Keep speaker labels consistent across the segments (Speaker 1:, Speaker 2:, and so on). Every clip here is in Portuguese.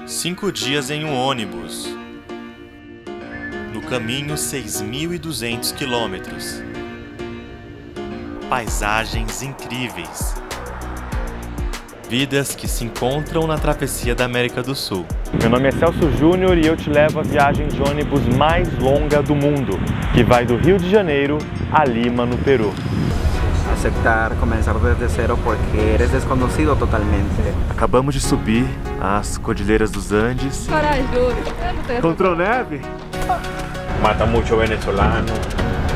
Speaker 1: 5 dias em um ônibus. No caminho, 6.200 quilômetros. Paisagens incríveis. Vidas que se encontram na travessia da América do Sul.
Speaker 2: Meu nome é Celso Júnior e eu te levo à viagem de ônibus mais longa do mundo, que vai do Rio de Janeiro a Lima, no Peru.
Speaker 3: Aceptar começar desde zero porque eres desconocido totalmente.
Speaker 2: Acabamos de subir as Cordilheiras dos Andes.
Speaker 4: Corajoso.
Speaker 2: Encontrou neve?
Speaker 5: Mata muito venezolano,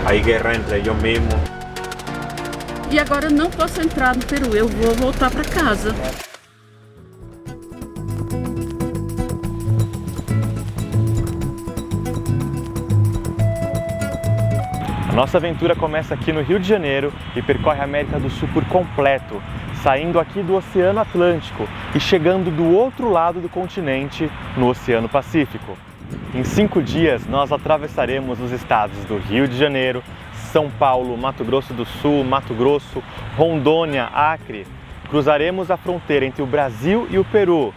Speaker 5: aí guerra entre eles mesmos.
Speaker 4: E agora eu não posso entrar no Peru, eu vou voltar para casa.
Speaker 2: A nossa aventura começa aqui no Rio de Janeiro e percorre a América do Sul por completo, saindo aqui do Oceano Atlântico e chegando do outro lado do continente, no Oceano Pacífico. Em 5 dias, nós atravessaremos os estados do Rio de Janeiro, São Paulo, Mato Grosso do Sul, Mato Grosso, Rondônia, Acre. Cruzaremos a fronteira entre o Brasil e o Peru,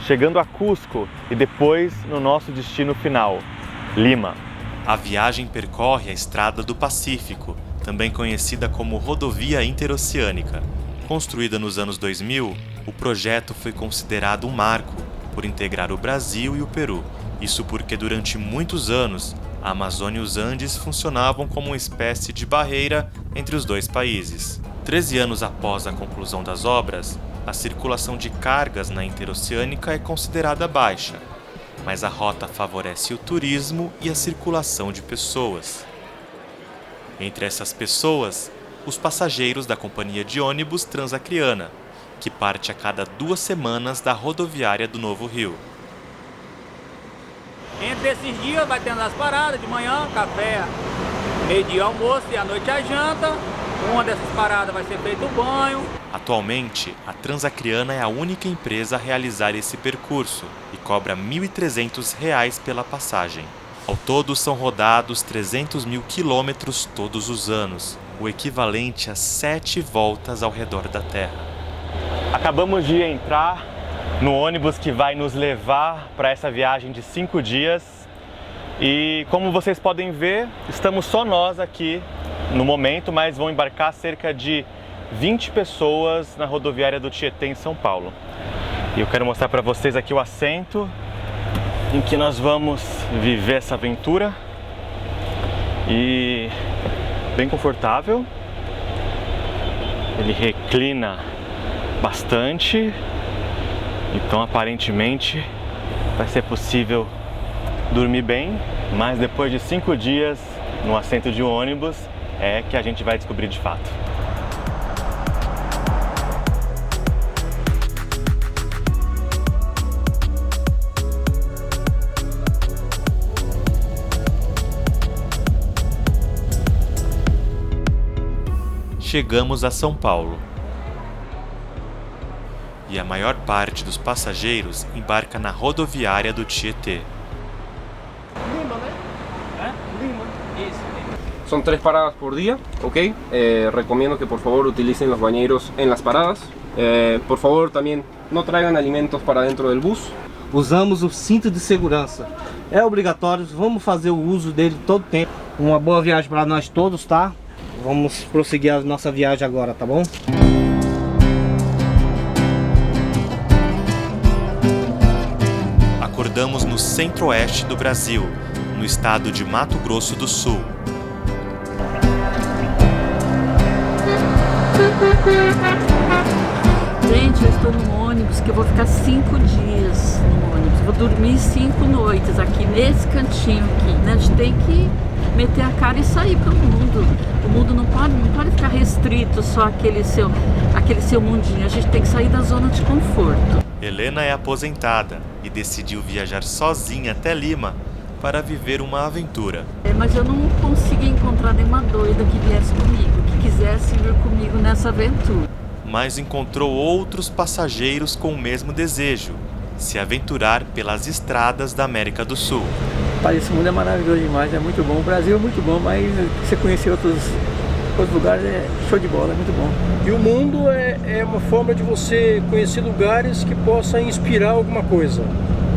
Speaker 2: chegando a Cusco e depois no nosso destino final, Lima.
Speaker 1: A viagem percorre a Estrada do Pacífico, também conhecida como Rodovia Interoceânica. Construída nos anos 2000, o projeto foi considerado um marco por integrar o Brasil e o Peru. Isso porque durante muitos anos, a Amazônia e os Andes funcionavam como uma espécie de barreira entre os dois países. 13 anos após a conclusão das obras, a circulação de cargas na Interoceânica é considerada baixa, mas a rota favorece o turismo e a circulação de pessoas. Entre essas pessoas, os passageiros da companhia de ônibus Transacriana, que parte a cada 2 semanas da rodoviária do Novo Rio.
Speaker 6: Entre esses dias vai tendo as paradas, de manhã, café, meio-dia almoço e à noite a janta. Uma dessas paradas vai ser feito o banho.
Speaker 1: Atualmente, a Transacriana é a única empresa a realizar esse percurso e cobra R$ 1.300 pela passagem. Ao todo, são rodados 300 mil quilômetros todos os anos, o equivalente a 7 voltas ao redor da Terra.
Speaker 2: Acabamos de entrar no ônibus que vai nos levar para essa viagem de 5 dias e, como vocês podem ver, estamos só nós aqui no momento, mas vão embarcar cerca de 20 pessoas na rodoviária do Tietê, em São Paulo. E eu quero mostrar para vocês aqui o assento em que nós vamos viver essa aventura. E bem confortável, ele reclina bastante, então aparentemente vai ser possível dormir bem, mas depois de 5 dias no assento de um ônibus é que a gente vai descobrir de fato.
Speaker 1: Chegamos a São Paulo. E a maior parte dos passageiros embarca na rodoviária do Tietê.
Speaker 6: Lima, né? Lima. Isso, Lima.
Speaker 7: Son 3 paradas por día, ¿ok? Recomiendo que por favor utilicen los bañeros en las paradas. Por favor también no traigan alimentos para dentro del bus.
Speaker 8: Usamos o cinto de segurança. É obrigatório, vamos fazer o uso dele todo tempo. Uma boa viagem para nós todos, tá? Vamos prosseguir a nossa viagem agora, tá bom?
Speaker 1: Acordamos no centro-oeste do Brasil, no estado de Mato Grosso do Sul.
Speaker 4: Gente, eu estou no ônibus que eu vou ficar 5 dias no ônibus. Vou dormir 5 noites aqui nesse cantinho aqui, né? A gente tem que meter a cara e sair pelo mundo. O mundo não pode ficar restrito só aquele seu mundinho. A gente tem que sair da zona de conforto.
Speaker 1: Helena é aposentada e decidiu viajar sozinha até Lima para viver uma aventura.
Speaker 4: Mas eu não consegui encontrar nenhuma doida que viesse comigo, que quisesse vir comigo nessa aventura.
Speaker 1: Mas encontrou outros passageiros com o mesmo desejo, se aventurar pelas estradas da América do Sul.
Speaker 9: Esse mundo é maravilhoso demais, é muito bom. O Brasil é muito bom, mas você conhecer outros lugares é show de bola, é muito bom.
Speaker 10: E o mundo é uma forma de você conhecer lugares que possa inspirar alguma coisa.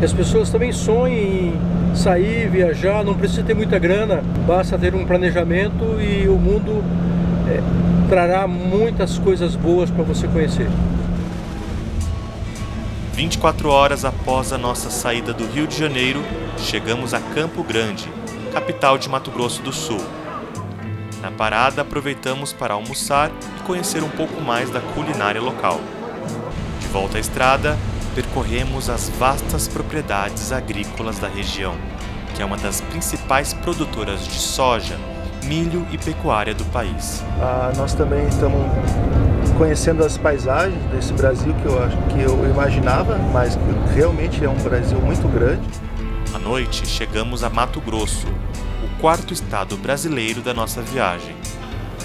Speaker 10: E as pessoas também sonham em sair, viajar, não precisa ter muita grana, basta ter um planejamento e o mundo trará muitas coisas boas para você conhecer.
Speaker 1: 24 horas após a nossa saída do Rio de Janeiro, chegamos a Campo Grande, capital de Mato Grosso do Sul. Na parada, aproveitamos para almoçar e conhecer um pouco mais da culinária local. De volta à estrada, percorremos as vastas propriedades agrícolas da região, que é uma das principais produtoras de soja, milho e pecuária do país.
Speaker 11: Nós também estamos conhecendo as paisagens desse Brasil que eu imaginava, mas que realmente é um Brasil muito grande.
Speaker 1: À noite, chegamos a Mato Grosso, o quarto estado brasileiro da nossa viagem.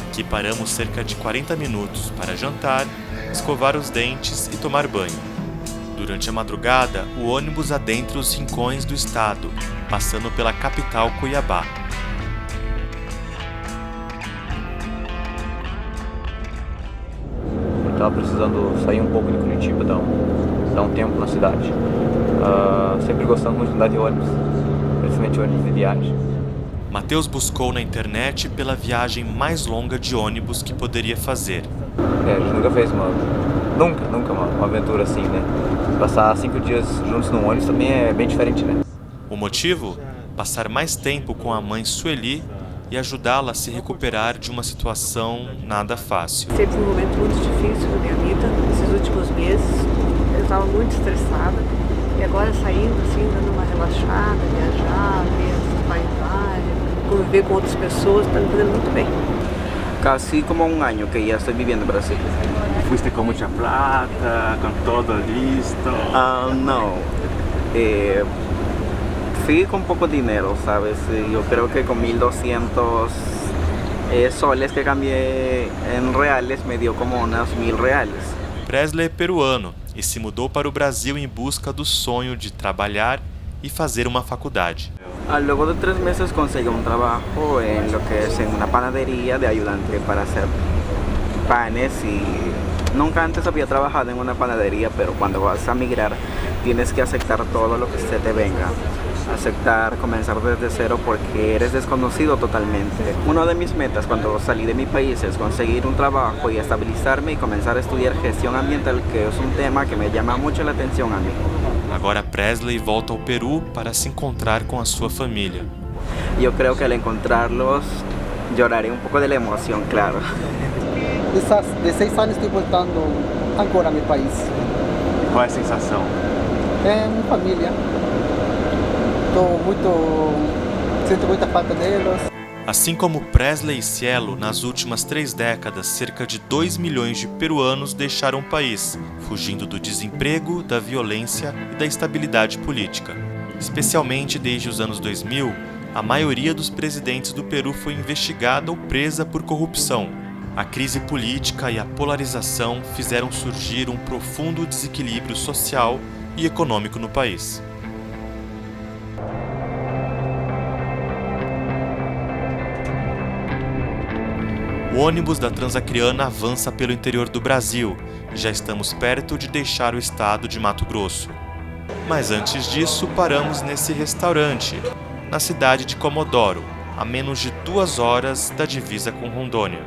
Speaker 1: Aqui paramos cerca de 40 minutos para jantar, escovar os dentes e tomar banho. Durante a madrugada, o ônibus adentra os rincões do estado, passando pela capital Cuiabá.
Speaker 12: Estava precisando sair um pouco de Curitiba, dar um tempo na cidade. Sempre gostando muito de andar de ônibus, principalmente ônibus de viagem.
Speaker 1: Matheus buscou na internet pela viagem mais longa de ônibus que poderia fazer.
Speaker 12: A gente nunca fez uma aventura assim, né? Passar 5 dias juntos num ônibus também é bem diferente, né?
Speaker 1: O motivo? Passar mais tempo com a mãe Sueli e ajudá-la a se recuperar de uma situação nada fácil.
Speaker 13: Teve um momento muito difícil na minha vida, esses últimos meses. Eu estava muito estressada e agora saindo assim, dando uma relaxada, viajar, ver essa paisagem, conviver com outras pessoas, está me fazendo muito bem.
Speaker 3: Casi como un año que ya estoy viviendo en Brasil.
Speaker 5: ¿Fuiste con mucha plata, con todo listo?
Speaker 3: No. Fui con poco dinero, ¿sabes? Yo creo que con 1.200 soles que cambié en reales me dio como unos 1.000 reales.
Speaker 1: Presley é peruano e se mudou para o Brasil em busca do sonho de trabalhar e fazer uma faculdade.
Speaker 3: Luego de 3 meses conseguí un trabajo en lo que es en una panadería de ayudante para hacer panes y nunca antes había trabajado en una panadería, pero cuando vas a migrar tienes que aceptar todo lo que se te venga. Aceptar, comenzar desde cero porque eres desconocido totalmente. Una de mis metas cuando salí de mi país es conseguir un trabajo y estabilizarme y comenzar a estudiar gestión ambiental, que es un tema que me llama mucho la atención a mí.
Speaker 1: Agora Presley volta ao Peru para se encontrar com a sua família.
Speaker 3: Yo creo que al encontrarlos lloraré un poco de la emoción, claro.
Speaker 14: De 6 anos estou voltando agora ao meu país.
Speaker 5: Qual é a sensação?
Speaker 14: Minha família. Sinto muita falta deles.
Speaker 1: Assim como Presley e Cielo, nas últimas 3 décadas, cerca de 2 milhões de peruanos deixaram o país, fugindo do desemprego, da violência e da instabilidade política. Especialmente desde os anos 2000, a maioria dos presidentes do Peru foi investigada ou presa por corrupção. A crise política e a polarização fizeram surgir um profundo desequilíbrio social e econômico no país. O ônibus da Transacriana avança pelo interior do Brasil e já estamos perto de deixar o estado de Mato Grosso. Mas antes disso, paramos nesse restaurante, na cidade de Comodoro, a menos de 2 horas da divisa com Rondônia.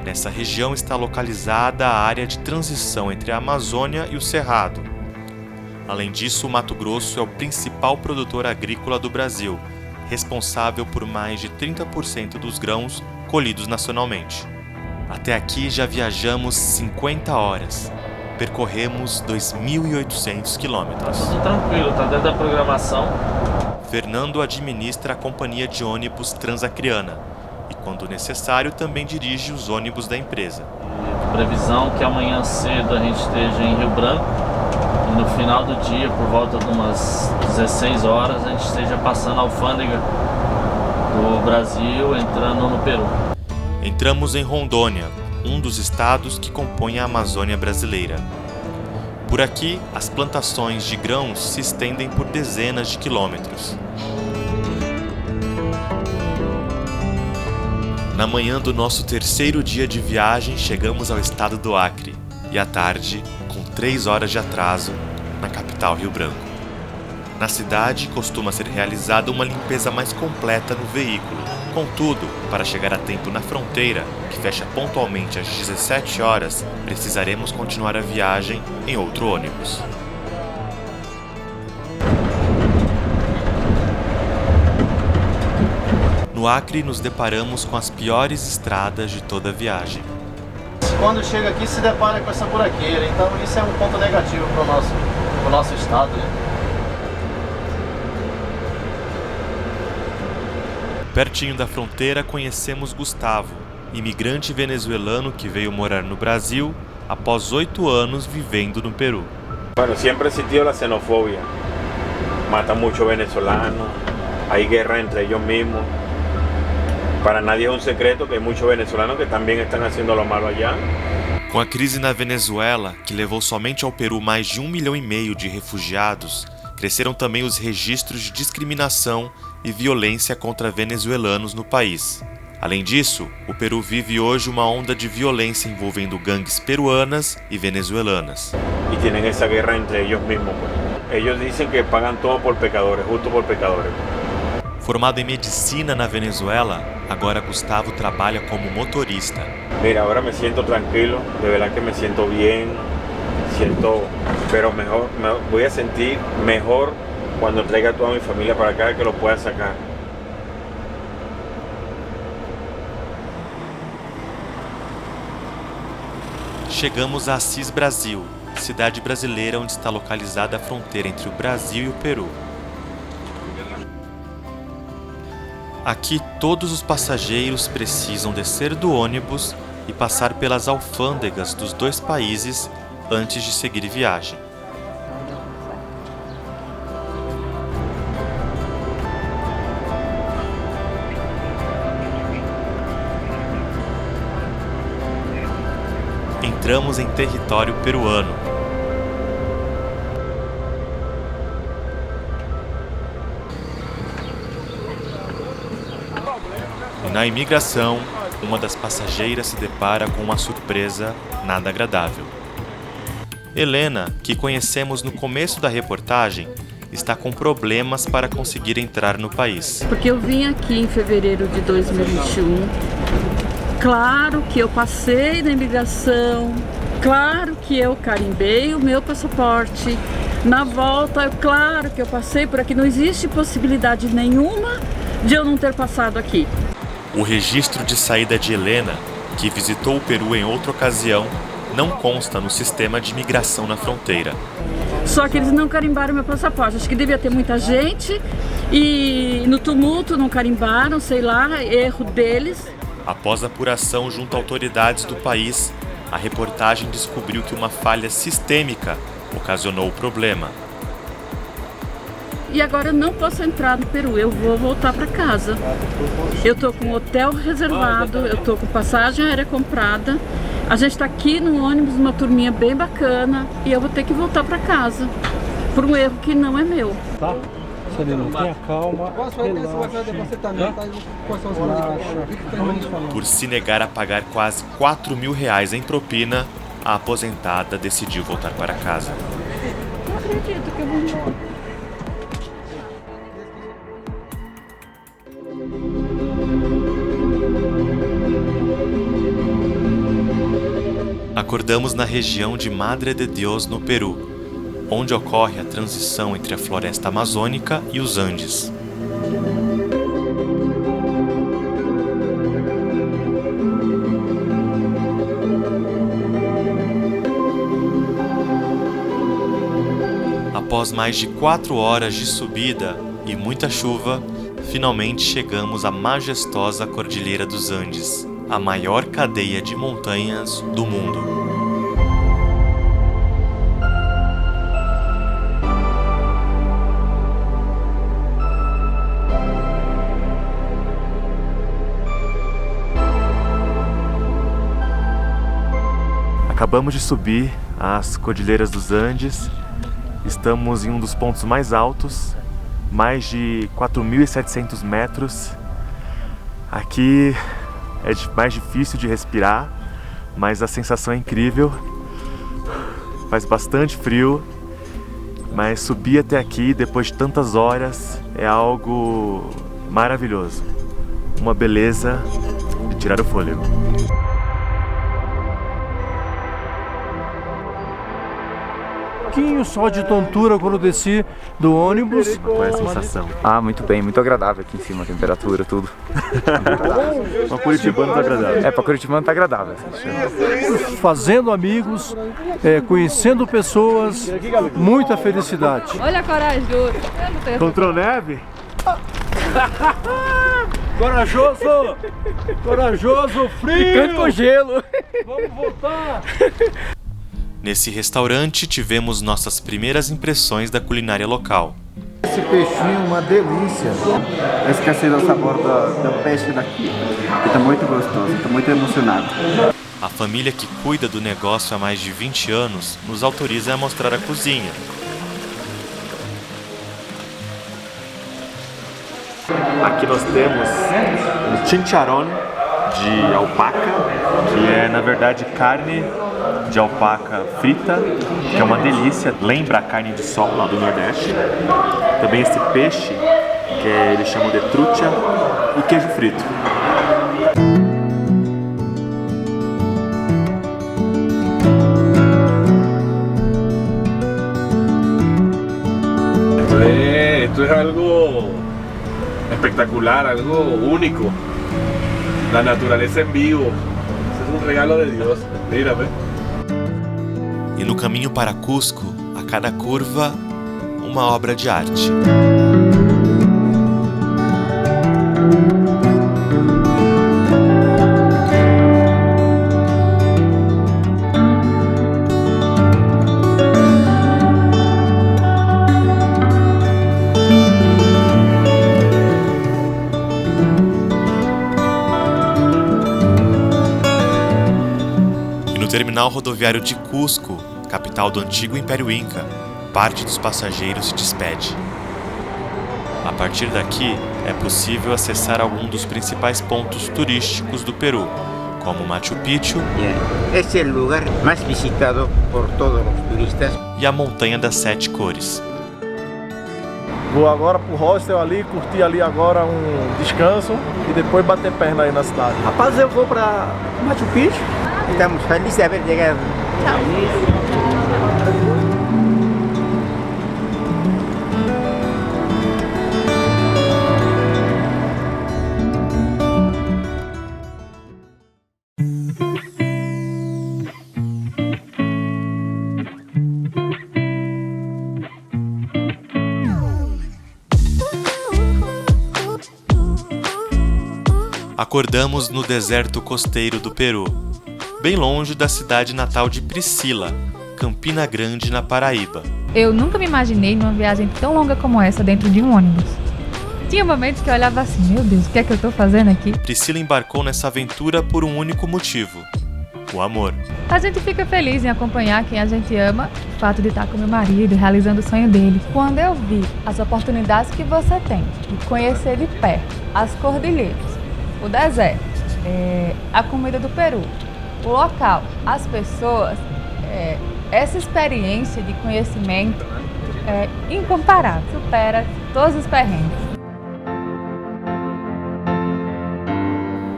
Speaker 1: Nessa região está localizada a área de transição entre a Amazônia e o Cerrado. Além disso, o Mato Grosso é o principal produtor agrícola do Brasil, responsável por mais de 30% dos grãos colhidos nacionalmente. Até aqui já viajamos 50 horas. Percorremos 2.800 quilômetros.
Speaker 15: Tudo tranquilo, tá dentro da programação.
Speaker 1: Fernando administra a companhia de ônibus Transacriana e, quando necessário, também dirige os ônibus da empresa.
Speaker 15: Previsão que amanhã cedo a gente esteja em Rio Branco e no final do dia, por volta de umas 16 horas, a gente esteja passando a alfândega do Brasil, entrando no Peru.
Speaker 1: Entramos em Rondônia, um dos estados que compõem a Amazônia brasileira. Por aqui, as plantações de grãos se estendem por dezenas de quilômetros. Na manhã do nosso 3º dia de viagem, chegamos ao estado do Acre e à tarde, com 3 horas de atraso, na capital Rio Branco. Na cidade, costuma ser realizada uma limpeza mais completa no veículo. Contudo, para chegar a tempo na fronteira, que fecha pontualmente às 17 horas, precisaremos continuar a viagem em outro ônibus. No Acre, nos deparamos com as piores estradas de toda a viagem.
Speaker 16: Quando chega aqui, se depara com essa buraqueira, então isso é um ponto negativo para o nosso estado, né?
Speaker 1: Pertinho da fronteira, conhecemos Gustavo, imigrante venezuelano que veio morar no Brasil após 8 anos vivendo no Peru.
Speaker 5: Bueno, siempre existió la xenofobia. Matan muchos venezolanos, hay guerra entre ellos mismos. Para nadie es un secreto que hay muchos venezolanos que también están haciendo lo malo allá.
Speaker 1: Com a crise na Venezuela, que levou somente ao Peru mais de 1,5 milhão de refugiados, cresceram também os registros de discriminação e violência contra venezuelanos no país. Além disso, o Peru vive hoje uma onda de violência envolvendo gangues peruanas e venezuelanas.
Speaker 5: Y tienen esa guerra entre ellos mismos. Ellos dicen que pagan todo por pecadores, justo por pecadores.
Speaker 1: Formado em medicina na Venezuela, agora Gustavo trabalha como motorista.
Speaker 5: Mira, ahora me siento tranquilo, de verdad que me siento bien, pero mejor, voy a sentir mejor cuando traiga a toda mi familia para acá, que lo pueda sacar.
Speaker 1: Chegamos a Assis, Brasil, cidade brasileira onde está localizada a fronteira entre o Brasil e o Peru. Aqui, todos os passageiros precisam descer do ônibus e passar pelas alfândegas dos 2 países antes de seguir viagem. Entramos em território peruano. Na imigração, uma das passageiras se depara com uma surpresa nada agradável. Helena, que conhecemos no começo da reportagem, está com problemas para conseguir entrar no país.
Speaker 4: Porque eu vim aqui em fevereiro de 2021, claro que eu passei na imigração, claro que eu carimbei o meu passaporte. Na volta, claro que eu passei por aqui, não existe possibilidade nenhuma de eu não ter passado aqui.
Speaker 1: O registro de saída de Helena, que visitou o Peru em outra ocasião, não consta no sistema de imigração na fronteira.
Speaker 4: Só que eles não carimbaram meu passaporte. Acho que devia ter muita gente e no tumulto não carimbaram, sei lá, erro deles.
Speaker 1: Após apuração junto a autoridades do país, a reportagem descobriu que uma falha sistêmica ocasionou o problema.
Speaker 4: E agora eu não posso entrar no Peru, eu vou voltar para casa. Eu tô com hotel reservado, eu tô com passagem aérea comprada. A gente está aqui no ônibus, uma turminha bem bacana, e eu vou ter que voltar para casa por um erro que não é meu.
Speaker 10: Tá? Tenha calma,
Speaker 1: Por se negar a pagar quase R$4.000 em propina, a aposentada decidiu voltar para casa.
Speaker 4: Não acredito que eu vou embora.
Speaker 1: Acordamos na região de Madre de Dios, no Peru, onde ocorre a transição entre a floresta amazônica e os Andes. Após mais de 4 horas de subida e muita chuva, finalmente chegamos à majestosa Cordilheira dos Andes, a maior cadeia de montanhas do mundo. Acabamos de subir as Cordilheiras dos Andes, estamos em um dos pontos mais altos, mais de 4.700 metros. Aqui é mais difícil de respirar, mas a sensação é incrível. Faz bastante frio
Speaker 2: mas subir até aqui depois de tantas horas é algo maravilhoso. Uma beleza de tirar o fôlego.
Speaker 10: Só de tontura quando eu desci do ônibus.
Speaker 2: Qual é a sensação?
Speaker 12: Ah, muito bem, muito agradável aqui em cima, a temperatura, tudo.
Speaker 2: Pra Curitibano tá agradável.
Speaker 12: É, pra Curitibano tá agradável.
Speaker 10: Fazendo amigos, conhecendo pessoas, muita felicidade.
Speaker 17: Olha a coragem do outro.
Speaker 2: Encontrou neve?
Speaker 10: Corajoso! Corajoso, frio!
Speaker 7: Ficando com gelo!
Speaker 10: Vamos voltar!
Speaker 1: Nesse restaurante tivemos nossas primeiras impressões da culinária local.
Speaker 11: Esse peixinho é uma delícia.
Speaker 3: Esqueci do sabor do peixe daqui. Está muito gostoso, estou muito emocionado.
Speaker 1: A família que cuida do negócio há mais de 20 anos nos autoriza a mostrar a cozinha.
Speaker 2: Aqui nós temos um chicharrón de alpaca, que é na verdade carne de alpaca frita, que é uma delícia, lembra a carne de sol lá do Nordeste. Também esse peixe, que eles chamam de trucha, e queijo frito.
Speaker 5: Esto es algo espectacular, algo único. La naturaleza en vivo. Eso es un regalo de Dios. Mírame.
Speaker 1: E no caminho para Cusco, a cada curva, uma obra de arte. No terminal rodoviário de Cusco, capital do antigo Império Inca, parte dos passageiros se despede. A partir daqui, é possível acessar algum dos principais pontos turísticos do Peru, como Machu Picchu
Speaker 18: é o lugar mais visitado por todos os turistas
Speaker 1: e a Montanha das Sete Cores.
Speaker 11: Vou agora pro hostel ali, curtir ali agora um descanso e depois bater perna aí na cidade.
Speaker 18: Rapaz, eu vou para Machu Picchu. Estamos felizes de haber chegado.
Speaker 1: Acordamos no deserto costeiro do Peru, bem longe da cidade natal de Priscila, Campina Grande, na Paraíba.
Speaker 17: Eu nunca me imaginei numa viagem tão longa como essa dentro de um ônibus. Tinha momentos que eu olhava assim, meu Deus, o que é que eu tô fazendo aqui?
Speaker 1: Priscila embarcou nessa aventura por um único motivo: o amor.
Speaker 17: A gente fica feliz em acompanhar quem a gente ama, o fato de estar com meu marido, realizando o sonho dele. Quando eu vi as oportunidades que você tem de conhecer de perto as cordilheiras, o deserto, a comida do Peru, o local, as pessoas, essa experiência de conhecimento é incomparável, supera todos os perrengues.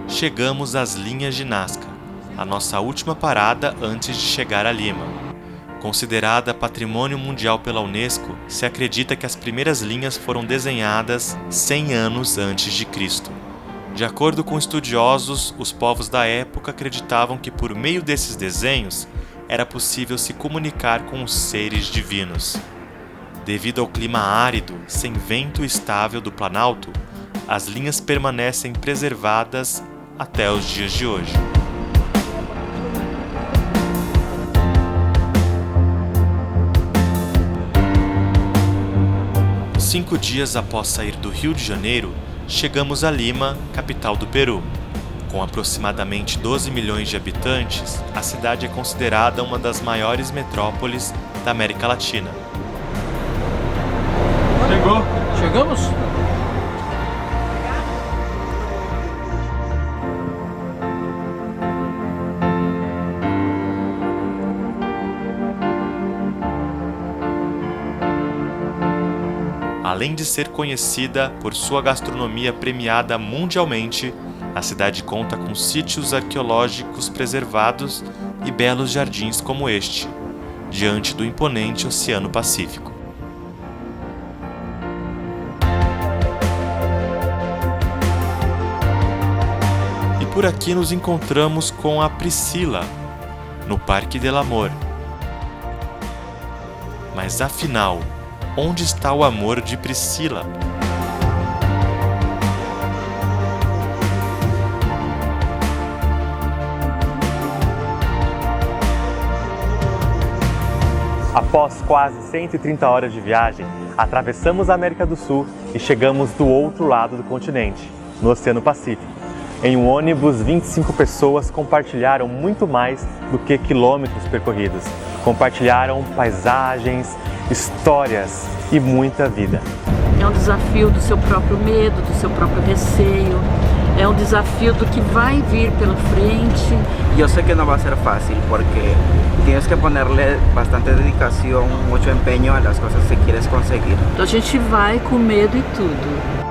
Speaker 1: Chegamos às linhas de Nazca, a nossa última parada antes de chegar a Lima. Considerada Patrimônio Mundial pela Unesco, se acredita que as primeiras linhas foram desenhadas 100 anos antes de Cristo. De acordo com estudiosos, os povos da época acreditavam que por meio desses desenhos era possível se comunicar com os seres divinos. Devido ao clima árido, sem vento estável do Planalto, as linhas permanecem preservadas até os dias de hoje. Cinco dias após sair do Rio de Janeiro, chegamos a Lima, capital do Peru. Com aproximadamente 12 milhões de habitantes, a cidade é considerada uma das maiores metrópoles da América Latina.
Speaker 10: Chegou? Chegamos?
Speaker 1: Além de ser conhecida por sua gastronomia premiada mundialmente, a cidade conta com sítios arqueológicos preservados e belos jardins como este, diante do imponente Oceano Pacífico. E por aqui nos encontramos com a Priscila, no Parque del Amor. Mas afinal, onde está o amor de Priscila?
Speaker 2: Após quase 130 horas de viagem, atravessamos a América do Sul e chegamos do outro lado do continente, no Oceano Pacífico. Em um ônibus, 25 pessoas compartilharam muito mais do que quilômetros percorridos. Compartilharam paisagens, histórias e muita vida.
Speaker 4: É um desafio do seu próprio medo, do seu próprio receio. É um desafio do que vai vir pela frente.
Speaker 3: Yo sé que no va a ser fácil porque tienes que ponerle bastante dedicación, mucho empeño a las cosas que quieres conseguir.
Speaker 4: Então a gente vai com medo e tudo.